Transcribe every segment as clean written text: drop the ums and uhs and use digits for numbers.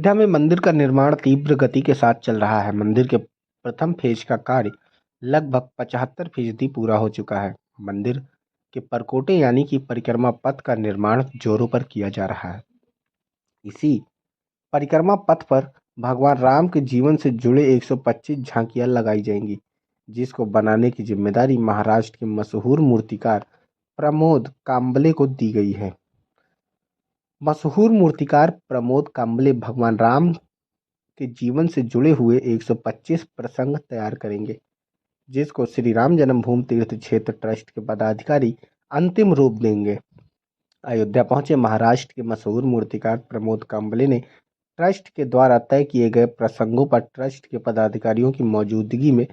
अयोध्या में मंदिर का निर्माण तीव्र गति के साथ चल रहा है। मंदिर के प्रथम फेज का कार्य लगभग 75% पूरा हो चुका है। मंदिर के परकोटे यानी कि परिक्रमा पथ का निर्माण जोरों पर किया जा रहा है। इसी परिक्रमा पथ पर भगवान राम के जीवन से जुड़े 125 झांकियां लगाई जाएंगी, जिसको बनाने की जिम्मेदारी महाराष्ट्र के मशहूर मूर्तिकार प्रमोद कांबले को दी गई है। मशहूर मूर्तिकार प्रमोद कांबले भगवान राम के जीवन से जुड़े हुए 125 प्रसंग तैयार करेंगे, जिसको श्री राम जन्मभूमि तीर्थ क्षेत्र ट्रस्ट के पदाधिकारी अंतिम रूप देंगे। अयोध्या पहुंचे महाराष्ट्र के मशहूर मूर्तिकार प्रमोद कांबले ने ट्रस्ट के द्वारा तय किए गए प्रसंगों पर ट्रस्ट के पदाधिकारियों की मौजूदगी में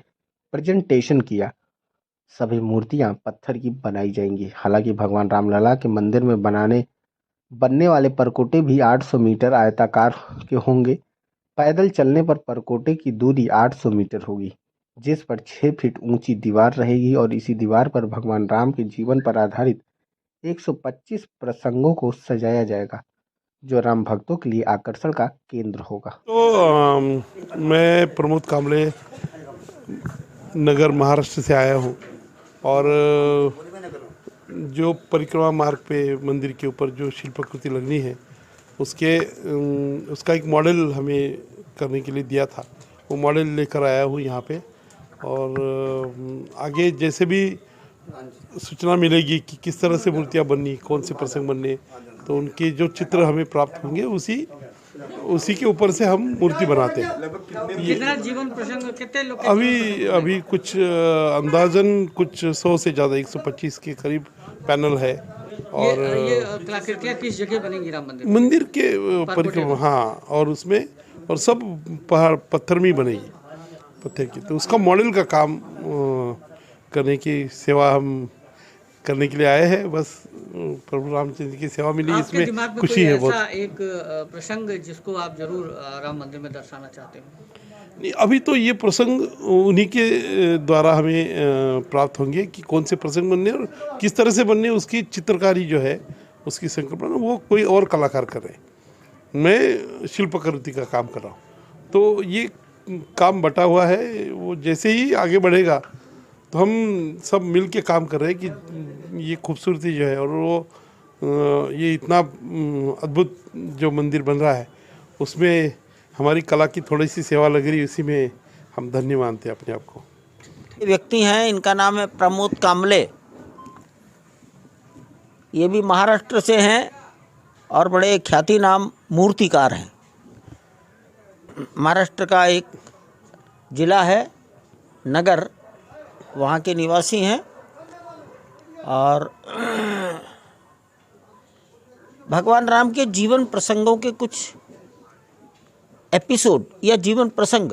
प्रेजेंटेशन किया। सभी मूर्तियां पत्थर की बनाई जाएंगी। हालांकि भगवान रामलला के मंदिर में बनने वाले परकोटे भी 800 मीटर आयताकार के होंगे। पैदल चलने पर परकोटे की दूरी 800 मीटर होगी, जिस पर 6 फीट ऊंची दीवार रहेगी और इसी दीवार पर भगवान राम के जीवन पर आधारित 125 प्रसंगों को सजाया जाएगा, जो राम भक्तों के लिए आकर्षण का केंद्र होगा। तो मैं प्रमोद कांबले नगर महाराष्ट्र से आया हूँ और जो परिक्रमा मार्ग पे मंदिर के ऊपर जो शिल्पाकृति लगनी है उसका एक मॉडल हमें करने के लिए दिया था। वो मॉडल लेकर आया हूँ यहाँ पे और आगे जैसे भी सूचना मिलेगी कि किस तरह से मूर्तियाँ बननी, कौन से प्रसंग बनने, तो उनके जो चित्र हमें प्राप्त होंगे उसी के ऊपर से हम मूर्ति बनाते हैं। कितना जीवन प्रसंग कितने लोग अभी कुछ अंदाजन कुछ 100 से ज़्यादा 125 के करीब पैनल है। और ये कलाकृतियाँ किस जगह बनेंगी राम मंदिर के परिक्रमा, हाँ, और उसमें और सब पहाड़ पत्थर में ही बनेगी, पत्थर की। तो उसका मॉडल का काम करने की सेवा हम करने के लिए आए हैं। बस प्रभु रामचंद्र की सेवा मिली, इसमें खुशी है बहुत। एक प्रसंग जिसको आप जरूर राम मंदिर में दर्शाना चाहते हो? नहीं, अभी तो ये प्रसंग उन्हीं के द्वारा हमें प्राप्त होंगे कि कौन से प्रसंग बनने और किस तरह से बनने, उसकी चित्रकारी जो है, उसकी संकल्पना वो कोई और कलाकार कर रहे हैं। मैं शिल्पकृति का काम कर रहा हूँ। तो ये काम बटा हुआ है, वो जैसे ही आगे बढ़ेगा तो हम सब मिल के काम कर रहे हैं कि ये खूबसूरती जो है और वो ये इतना अद्भुत जो मंदिर बन रहा है उसमें हमारी कला की थोड़ी सी सेवा लग रही है, उसी में हम धन्य मानते हैं अपने आप को। व्यक्ति हैं, इनका नाम है प्रमोद कांबले। ये भी महाराष्ट्र से हैं और बड़े ख्याति नाम मूर्तिकार हैं। महाराष्ट्र का एक जिला है नगर, वहाँ के निवासी हैं और भगवान राम के जीवन प्रसंगों के कुछ एपिसोड या जीवन प्रसंग,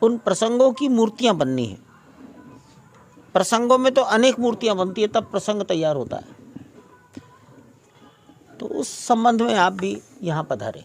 उन प्रसंगों की मूर्तियां बननी है। प्रसंगों में तो अनेक मूर्तियां बनती है, तब प्रसंग तैयार होता है। तो उस संबंध में आप भी यहाँ पधारे।